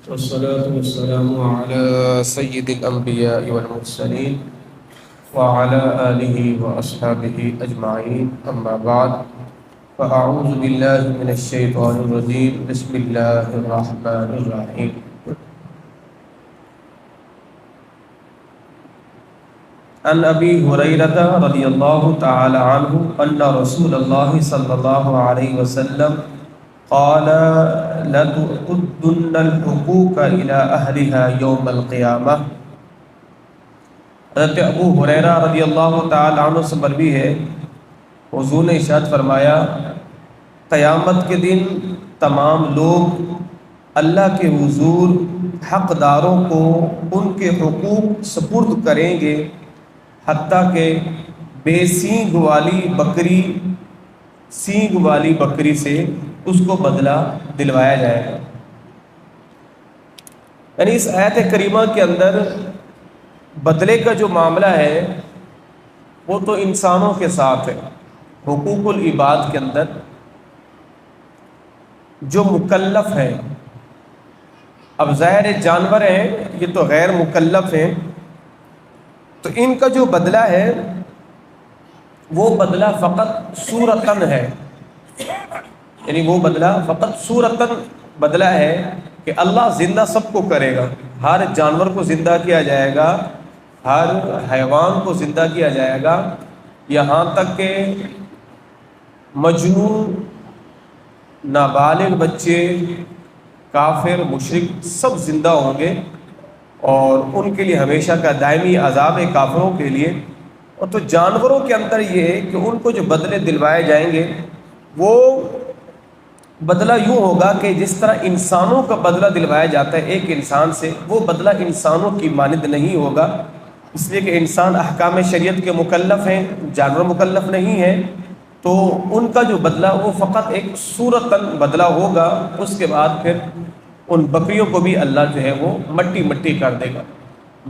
والصلاة والسلام على سيد الأنبياء والمرسلين وعلى آله وأصحابه أجمعين، أما بعد، فأعوذ بالله من الشيطان الرجيم، بسم الله الرحمن الرحيم۔ عن أبي هريرة رضي الله تعالى عنه أن رسول الله صلى الله عليه وسلم قال لتؤدن الحقوق إلى أهلها يوم القيامة۔ حضرت ابو ہریرہ رضی اللہ تعالی عنہ سے مروی ہے، حضور نے ارشاد فرمایا، قیامت کے دن تمام لوگ اللہ کے حضور حقداروں کو ان کے حقوق سپرد کریں گے، حتیٰ کہ بے سینگ والی بکری سینگ والی بکری سے اس کو بدلہ دلوایا جائے گا۔ یعنی اس آیت کریمہ کے اندر بدلے کا جو معاملہ ہے وہ تو انسانوں کے ساتھ ہے۔ حقوق العباد کے اندر جو مکلف ہیں، اب ظاہر جانور ہیں، یہ تو غیر مکلف ہیں، تو ان کا جو بدلہ ہے وہ بدلہ فقط صورتاً ہے، یعنی وہ بدلہ فقط صورتاً بدلہ ہے کہ اللہ زندہ سب کو کرے گا، ہر جانور کو زندہ کیا جائے گا، ہر حیوان کو زندہ کیا جائے گا، یہاں تک کہ مجنون، نابالغ بچے، کافر، مشرک سب زندہ ہوں گے، اور ان کے لیے ہمیشہ کا دائمی عذاب ہے کافروں کے لیے۔ اور تو جانوروں کے اندر یہ ہے کہ ان کو جو بدلے دلوائے جائیں گے وہ بدلہ یوں ہوگا کہ جس طرح انسانوں کا بدلہ دلوایا جاتا ہے ایک انسان سے، وہ بدلہ انسانوں کی مانند نہیں ہوگا، اس لیے کہ انسان احکام شریعت کے مکلف ہیں، جانور مکلف نہیں ہیں، تو ان کا جو بدلہ وہ فقط ایک صورتاً بدلہ ہوگا۔ اس کے بعد پھر ان بکریوں کو بھی اللہ جو ہے وہ مٹی مٹی کر دے گا،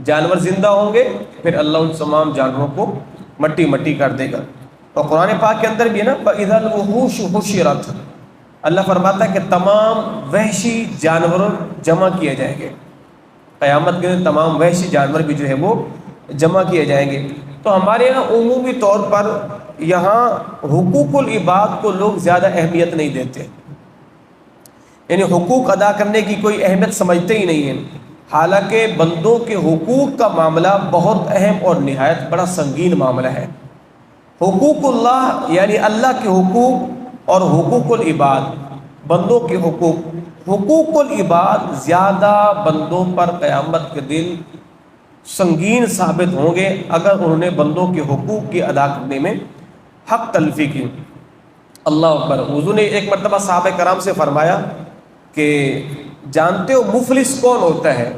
جانور زندہ ہوں گے، پھر اللہ ان تمام جانوروں کو مٹی مٹی کر دے گا۔ اور قرآن پاک کے اندر بھی ہے نا، فَإِذَا الْوُحُوشُ حُشِرَتْ، اللہ فرماتا ہے کہ تمام وحشی جانور جمع کیے جائیں گے، قیامت کے دن تمام وحشی جانور بھی جو ہے وہ جمع کیے جائیں گے۔ تو ہمارے یہاں عمومی طور پر یہاں حقوق العباد کو لوگ زیادہ اہمیت نہیں دیتے، یعنی حقوق ادا کرنے کی کوئی اہمیت سمجھتے ہی نہیں ہیں، حالانکہ بندوں کے حقوق کا معاملہ بہت اہم اور نہایت بڑا سنگین معاملہ ہے۔ حقوق اللہ یعنی اللہ کے حقوق اور حقوق العباد بندوں کے حقوق، حقوق العباد زیادہ بندوں پر قیامت کے دن سنگین ثابت ہوں گے اگر انہوں نے بندوں کے حقوق کی ادا کرنے میں حق تلفی کی۔ اللہ اکبر۔ حضور نے ایک مرتبہ صحابہ کرام سے فرمایا کہ جانتے ہو مفلس کون ہوتا ہے؟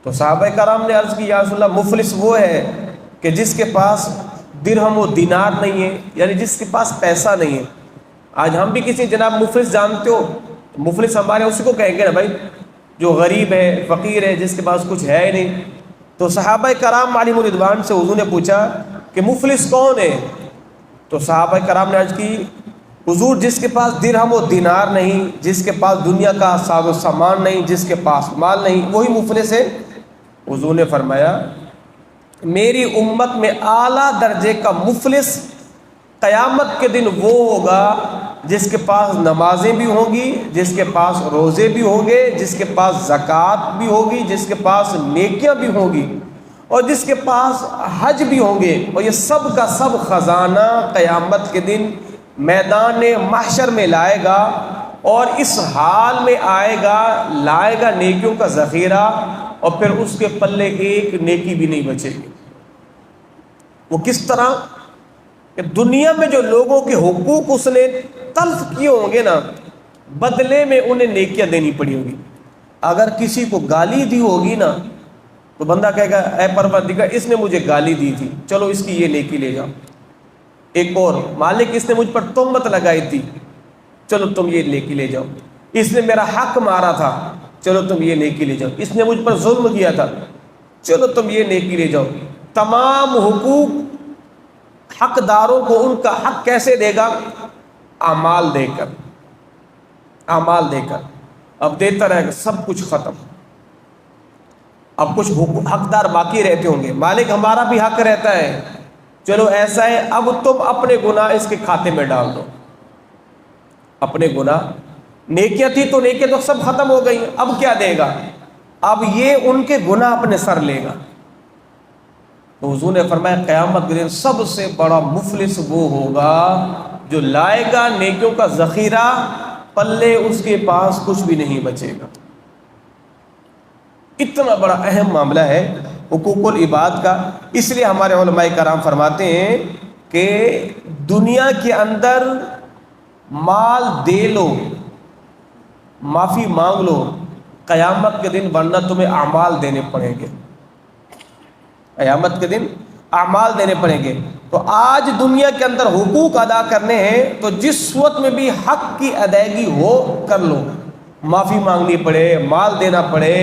تو صحابہ کرام نے عرض کی، یا رسول اللہ، مفلس وہ ہے کہ جس کے پاس درہم و دینار نہیں ہے، یعنی جس کے پاس پیسہ نہیں ہے۔ آج ہم بھی کسی جناب مفلس جانتے ہو، مفلس ہمارے اسی کو کہیں گے نا بھائی، جو غریب ہے، فقیر ہے، جس کے پاس کچھ ہے ہی نہیں۔ تو صحابہ کرام علیہم الرضوان سے حضور نے پوچھا کہ مفلس کون ہے؟ تو صحابہ کرام نے عرض کی، حضور جس کے پاس درہم و دینار نہیں، جس کے پاس دنیا کا ساز و سامان نہیں، جس کے پاس مال نہیں، وہی مفلس ہے۔ حضور نے فرمایا میری امت میں اعلیٰ درجے کا مفلس قیامت کے دن وہ ہوگا جس کے پاس نمازیں بھی ہوں گی، جس کے پاس روزے بھی ہوں گے، جس کے پاس زکوٰۃ بھی ہوگی، جس کے پاس نیکیاں بھی ہوں گی، اور جس کے پاس حج بھی ہوں گے، اور یہ سب کا سب خزانہ قیامت کے دن میدان محشر میں لائے گا، اور اس حال میں آئے گا، لائے گا نیکیوں کا ذخیرہ، اور پھر اس کے پلے ایک نیکی بھی نہیں بچے گی۔ وہ کس طرح کہ دنیا میں جو لوگوں کے حقوق اس نے تلف کیے ہوں گے نا، بدلے میں انہیں نیکیاں دینی پڑی ہوگی۔ اگر کسی کو گالی دی ہوگی نا تو بندہ کہے گا اے پروردگار اس نے مجھے گالی دی تھی، چلو اس کی یہ نیکی لے جاؤ۔ ایک اور، مالک اس نے مجھ پر تہمت لگائی تھی، چلو تم یہ نیکی لے جاؤ۔ اس نے میرا حق مارا تھا، چلو تم یہ نیکی لے جاؤ۔ اس نے مجھ پر ظلم کیا تھا، چلو تم یہ نیکی لے جاؤ۔ تمام حقوق حقداروں کو ان کا حق کیسے دے گا؟ اعمال دے کر، اعمال دے کر۔ اب دیتا رہے گا، سب کچھ ختم، اب کچھ حقدار باقی رہتے ہوں گے، مالک ہمارا بھی حق رہتا ہے، چلو ایسا ہے اب تم اپنے گناہ اس کے کھاتے میں ڈال دو، اپنے گناہ، نیکیاں تھی تو نیکیاں تو سب ختم ہو گئی، اب کیا دے گا؟ اب یہ ان کے گناہ اپنے سر لے گا۔ تو حضور نے فرمایا قیامت کے دن سب سے بڑا مفلس وہ ہوگا جو لائے گا نیکیوں کا ذخیرہ، پلے اس کے پاس کچھ بھی نہیں بچے گا۔ اتنا بڑا اہم معاملہ ہے حقوق العباد کا۔ اس لیے ہمارے علماء کرام فرماتے ہیں کہ دنیا کے اندر مال دے لو، معافی مانگ لو، قیامت کے دن ورنہ تمہیں اعمال دینے پڑیں گے، قیامت کے دن اعمال دینے پڑیں گے۔ تو آج دنیا کے اندر حقوق ادا کرنے ہیں تو جس وقت میں بھی حق کی ادائیگی ہو کر لو، معافی مانگنی پڑے، مال دینا پڑے،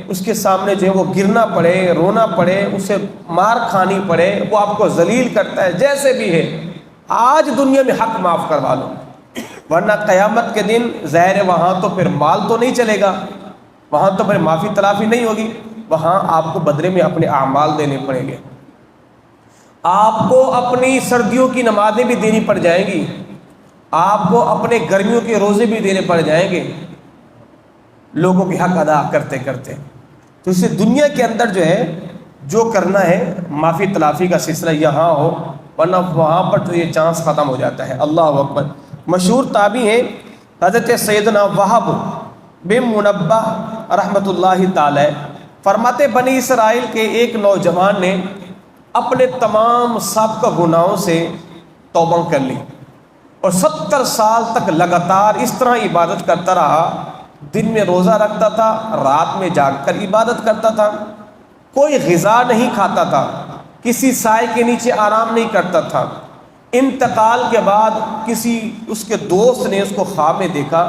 اس کے سامنے جو ہے وہ گرنا پڑے، رونا پڑے، اسے مار کھانی پڑے، وہ آپ کو ذلیل کرتا ہے، جیسے بھی ہے آج دنیا میں حق معاف کروا لو، ورنہ قیامت کے دن ظاہر ہے وہاں تو پھر مال تو نہیں چلے گا، وہاں تو پھر معافی تلافی نہیں ہوگی، وہاں آپ کو بدلے میں اپنے اعمال دینے پڑیں گے، آپ کو اپنی سردیوں کی نمازیں بھی دینی پڑ جائیں گی، آپ کو اپنے گرمیوں کے روزے بھی دینے پڑ جائیں گے لوگوں کے حق ادا کرتے کرتے۔ تو اسے دنیا کے اندر جو ہے جو کرنا ہے معافی تلافی کا سلسلہ یہاں ہو، ورنہ وہاں پر تو یہ چانس ختم ہو جاتا ہے۔ اللہ اکبر۔ مشہور تابعی ہیں حضرت سیدنا وہب بن منبہ رحمۃ اللہ تعالی، فرماتے بنی اسرائیل کے ایک نوجوان نے اپنے تمام سابقہ گناہوں سے توبہ کر لی اور 70 سال تک لگاتار اس طرح عبادت کرتا رہا، دن میں روزہ رکھتا تھا، رات میں جاگ کر عبادت کرتا تھا، کوئی غذا نہیں کھاتا تھا، کسی سائے کے نیچے آرام نہیں کرتا تھا۔ انتقال کے بعد کسی اس کے دوست نے اس کو خواب میں دیکھا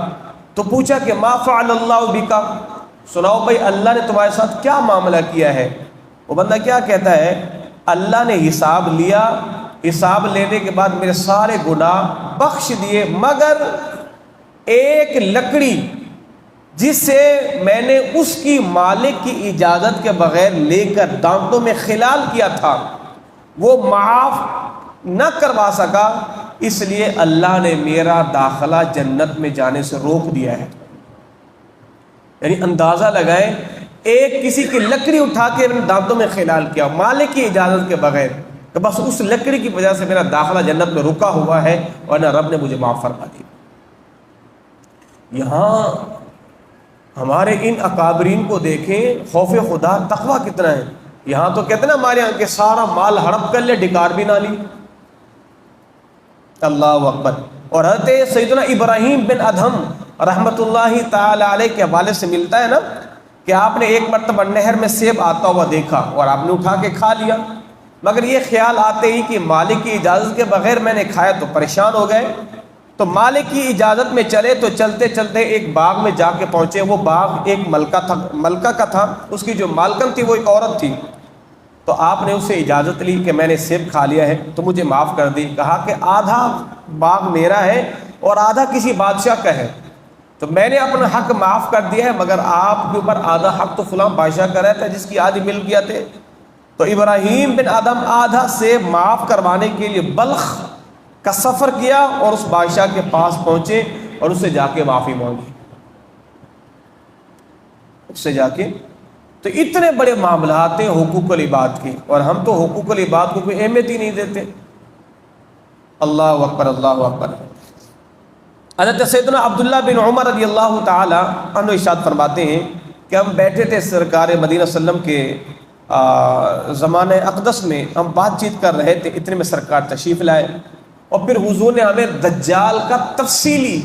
تو پوچھا کہ ما فعل اللہ بکا، سناؤ بھائی اللہ نے تمہارے ساتھ کیا معاملہ کیا ہے؟ وہ بندہ کیا کہتا ہے؟ اللہ نے حساب لیا، حساب لینے کے بعد میرے سارے گناہ بخش دیے، مگر ایک لکڑی جس سے میں نے اس کی مالک کی اجازت کے بغیر لے کر دانتوں میں خلال کیا تھا وہ معاف نہ کروا سکا، اس لیے اللہ نے میرا داخلہ جنت میں جانے سے روک دیا ہے۔ یعنی اندازہ لگائیں، ایک کسی کی لکڑی اٹھا کے دانتوں میں خلال کیا مالک کی اجازت کے بغیر، کہ بس اس لکڑی کی وجہ سے میرا داخلہ جنت میں رکا ہوا ہے، ورنہ رب نے مجھے معاف فرما دی۔ یہاں ہمارے ان اکابرین کو دیکھیں، خوف خدا تقویٰ کتنا ہے۔ یہاں تو کہتے ہیں نا ہمارے یہاں کہ سارا مال ہڑپ کر لے، ڈکار بھی نہ لی۔ اللہ اکبر۔ اور حضرت سیدنا ابراہیم بن ادہم رحمۃ اللہ تعالی علیہ کے حوالے سے ملتا ہے نا کہ آپ نے ایک مرتبہ نہر میں سیب آتا ہوا دیکھا اور آپ نے اٹھا کے کھا لیا، مگر یہ خیال آتے ہی کہ مالک کی اجازت کے بغیر میں نے کھایا تو پریشان ہو گئے، تو مالک کی اجازت میں چلے تو چلتے چلتے ایک باغ میں جا کے پہنچے۔ وہ باغ ایک ملکہ کا تھا، اس کی جو مالکن تھی وہ ایک عورت تھی، تو آپ نے اسے اجازت لی کہ میں نے سیب کھا لیا ہے تو مجھے معاف کر دی۔ کہا کہ آدھا باغ میرا ہے اور آدھا کسی بادشاہ کا ہے، تو میں نے اپنا حق معاف کر دیا ہے، مگر آپ کے اوپر آدھا حق تو فلاں بادشاہ کا رہتا ہے جس کی آدھی مل گیا تھے۔ تو ابراہیم بن ادم آدھا سیب معاف کروانے کے لیے بلخ کا سفر کیا اور اس بادشاہ کے پاس پہنچے اور اس سے جا کے معافی مانگی، اس سے جا کے۔ تو اتنے بڑے معاملات ہیں حقوق العباد کے، اور ہم تو حقوق العباد کو کوئی اہمیت ہی نہیں دیتے۔ اللہ اکبر، اللہ اکبر۔ حضرت سیدنا عبداللہ بن عمر رضی اللہ تعالی عنہ ارشاد فرماتے ہیں کہ ہم بیٹھے تھے سرکار مدینہ صلی اللہ علیہ وسلم کے زمانہ اقدس میں، ہم بات چیت کر رہے تھے، اتنے میں سرکار تشریف لائے اور پھر حضور نے ہمیں دجال کا تفصیلی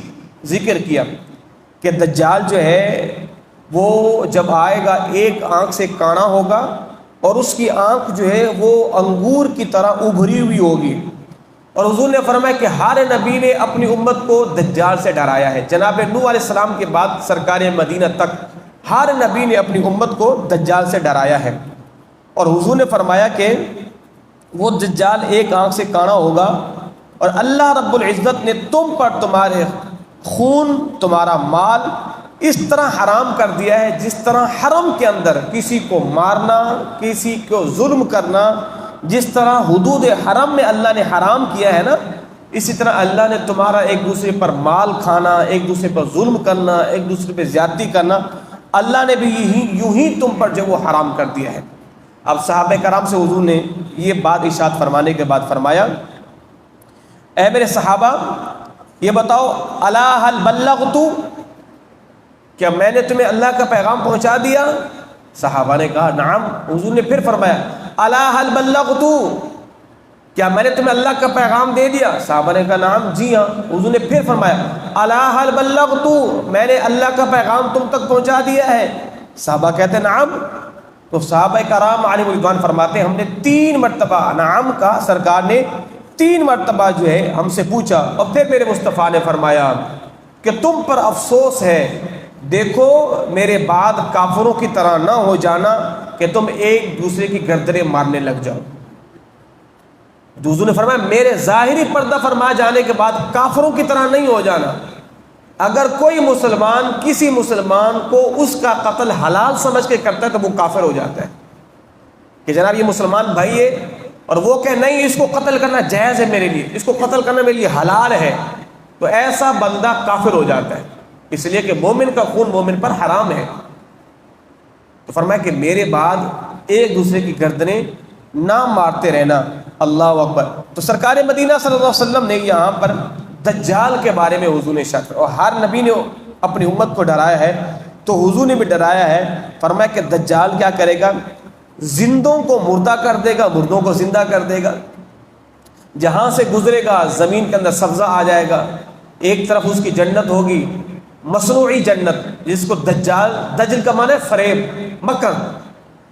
ذکر کیا کہ دجال جو ہے وہ جب آئے گا ایک آنکھ سے کانا ہوگا اور اس کی آنکھ جو ہے وہ انگور کی طرح ابھری ہوئی ہوگی، اور حضور نے فرمایا کہ ہر نبی نے اپنی امت کو دجال سے ڈرایا ہے، جناب نوح علیہ السلام کے بعد سرکار مدینہ تک ہر نبی نے اپنی امت کو دجال سے ڈرایا ہے، اور حضور نے فرمایا کہ وہ دجال ایک آنکھ سے کانا ہوگا اور اللہ رب العزت نے تم پر تمہارے خون، تمہارا مال اس طرح حرام کر دیا ہے جس طرح حرم کے اندر کسی کو مارنا، کسی کو ظلم کرنا، جس طرح حدود حرم میں اللہ نے حرام کیا ہے نا، اسی طرح اللہ نے تمہارا ایک دوسرے پر مال کھانا، ایک دوسرے پر ظلم کرنا، ایک دوسرے پہ زیادتی کرنا، اللہ نے بھی یوں ہی تم پر جو وہ حرام کر دیا ہے۔ اب صحابہ کرام سے حضور نے یہ بات ارشاد فرمانے کے بعد فرمایا، اے میرے صحابہ یہ بتاؤ، الا هل بلغت، کیا میں نے تمہیں اللہ کا پیغام پہنچا دیا؟ صحابہ نے کہا نعم۔ حضور نے پھر فرمایا الا هل بلغت، کیا میں نے تمہیں اللہ کا پیغام دے دیا؟ صحابہ نے کہا نعم، جی ہاں۔ حضور نے پھر فرمایا الا هل بلغت، میں نے اللہ کا پیغام تم تک پہنچا دیا ہے؟ صحابہ کہتے ہیں نعم۔ تو صحابہ کرام علیہ رضوان فرماتے ہیں ہم نے 3 مرتبہ نعم کا، سرکار نے 3 مرتبہ جو ہے ہم سے پوچھا، اور پھر میرے مصطفیٰ نے فرمایا کہ تم پر افسوس ہے، دیکھو میرے بعد کافروں کی طرح نہ ہو جانا کہ تم ایک دوسرے کی گردنیں مارنے لگ جاؤ۔ حضور نے فرمایا میرے ظاہری پردہ فرما جانے کے بعد کافروں کی طرح نہیں ہو جانا۔ اگر کوئی مسلمان کسی مسلمان کو اس کا قتل حلال سمجھ کے کرتا ہے تو وہ کافر ہو جاتا ہے، کہ جناب یہ مسلمان بھائی ہے اور وہ کہ نہیں اس کو قتل کرنا جائز ہے میرے لیے، اس کو قتل کرنا میرے لیے حلال ہے، تو ایسا بندہ کافر ہو جاتا ہے، اس لیے کہ مومن کا خون مومن پر حرام ہے۔ تو فرمایا کہ میرے بعد ایک دوسرے کی گردنیں نہ مارتے رہنا۔ اللہ اکبر۔ تو سرکار مدینہ صلی اللہ علیہ وسلم نے یہاں پر دجال کے بارے میں حضور نے ارشاد فرمایا، اور ہر نبی نے اپنی امت کو ڈرایا ہے، تو حضور نے بھی ڈرایا ہے۔ فرمایا کہ دجال کیا کرے گا؟ زندوں کو مردہ کر دے گا، مردوں کو زندہ کر دے گا، جہاں سے گزرے گا زمین کے اندر سبزہ آ جائے گا، ایک طرف اس کی جنت ہوگی، مصنوعی جنت جس کو دجل کا معنی ہے فریب، مکر،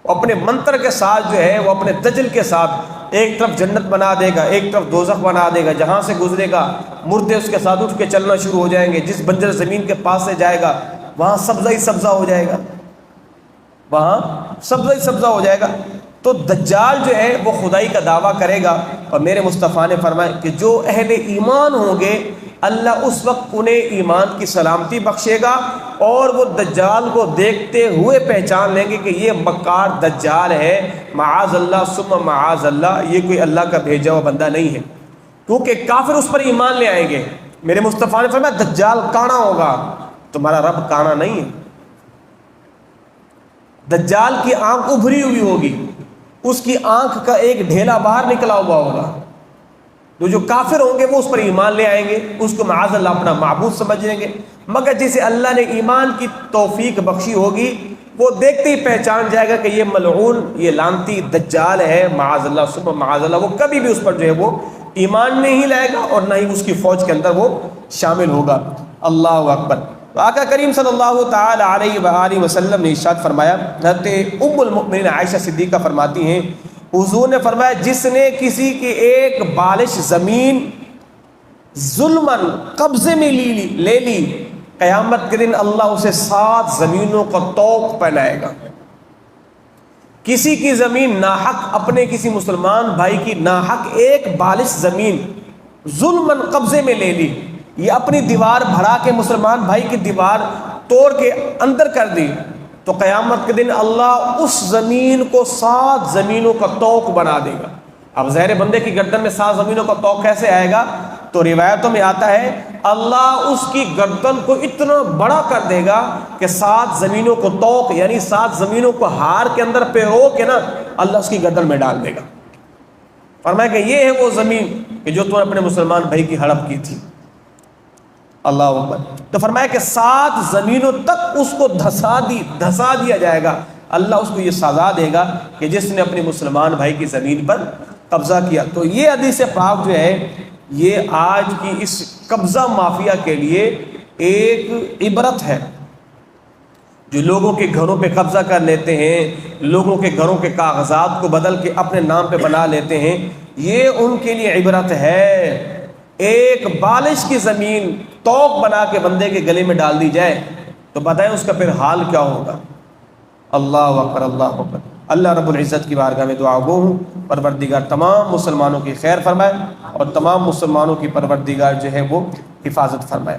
اپنے منتر کے ساتھ جو ہے وہ اپنے دجل کے ساتھ ایک طرف جنت بنا دے گا، ایک طرف دوزخ بنا دے گا، جہاں سے گزرے گا مردے اس کے ساتھ اٹھ کے چلنا شروع ہو جائیں گے، جس بنجر زمین کے پاس سے جائے گا وہاں سبزہ ہی سبزہ ہو جائے گا، وہاں سبزہ ہی سبزہ ہو جائے گا۔ تو دجال جو ہے وہ خدائی کا دعویٰ کرے گا، اور میرے مصطفیٰ نے فرمایا کہ جو اہل ایمان ہوں گے اللہ اس وقت انہیں ایمان کی سلامتی بخشے گا، اور وہ دجال کو دیکھتے ہوئے پہچان لیں گے کہ یہ مکار دجال ہے، معاذ اللہ ثم معاذ اللہ، یہ کوئی اللہ کا بھیجا ہوا بندہ نہیں ہے، کیونکہ کافر اس پر ایمان لے آئیں گے۔ میرے مصطفیٰ نے فرمایا دجال کانا ہوگا، تمہارا رب کانا نہیں ہے، دجال کی آنکھ ابھری ہوئی ہوگی، اس کی آنکھ کا ایک ڈھیلا باہر نکلا ہوا ہوگا، تو جو کافر ہوں گے وہ اس پر ایمان لے آئیں گے، اس کو معاذ اللہ اپنا معبود سمجھ لیں گے، مگر جسے اللہ نے ایمان کی توفیق بخشی ہوگی وہ دیکھتے ہی پہچان جائے گا کہ یہ ملعون، یہ لعنتی دجال ہے، معاذ اللہ ثم معاذ اللہ، وہ کبھی بھی اس پر جو ہے وہ ایمان نہیں لائے گا اور نہ ہی اس کی فوج کے اندر وہ شامل ہوگا۔ اللہ اکبر۔ تو آقا کریم صلی اللہ تعالی علیہ وآلہ وسلم نے ارشاد فرمایا، حضرت ام المؤمنین عائشہ صدیقہ فرماتی ہیں حضور نے فرمایا جس نے کسی کی ایک بالش زمین ظلماً قبضے میں لے لی، قیامت کے دن اللہ اسے 7 زمینوں کا طوق پہنائے گا۔ کسی کی زمین ناحق، اپنے کسی مسلمان بھائی کی ناحق ایک بالش زمین ظلماً قبضے میں لے لی، یہ اپنی دیوار بڑھا کے مسلمان بھائی کی دیوار توڑ کے اندر کر دی، تو قیامت کے دن اللہ اس زمین کو 7 زمینوں کا طوق بنا دے گا۔ اب ظاہر بندے کی گردن میں 7 زمینوں کا طوق کیسے آئے گا؟ تو روایتوں میں آتا ہے اللہ اس کی گردن کو اتنا بڑا کر دے گا کہ 7 زمینوں کو طوق یعنی 7 زمینوں کو ہار کے اندر پیرو کے نا اللہ اس کی گردن میں ڈال دے گا۔ فرمایا کہ یہ ہے وہ زمین کہ جو تم نے اپنے مسلمان بھائی کی ہڑپ کی تھی۔ اللہ اکبر۔ تو فرمایا کہ 7 زمینوں تک اس کو دھسا دیا جائے گا، اللہ اس کو یہ سزا دے گا کہ جس نے اپنے مسلمان بھائی کی زمین پر قبضہ کیا۔ تو یہ حدیث پاک جو ہے یہ آج کی اس قبضہ مافیا کے لیے ایک عبرت ہے، جو لوگوں کے گھروں پہ قبضہ کر لیتے ہیں، لوگوں کے گھروں کے کاغذات کو بدل کے اپنے نام پہ بنا لیتے ہیں، یہ ان کے لیے عبرت ہے۔ ایک بالش کی زمین طوق بنا کے بندے کے گلے میں ڈال دی جائے تو بتائیں اس کا پھر حال کیا ہوگا۔ اللہ اکبر، اللہ اکبر۔ اللہ رب العزت کی بارگاہ میں دعا گو ہوں پروردگار تمام مسلمانوں کی خیر فرمائے اور تمام مسلمانوں کی پروردگار جو ہے وہ حفاظت فرمائے۔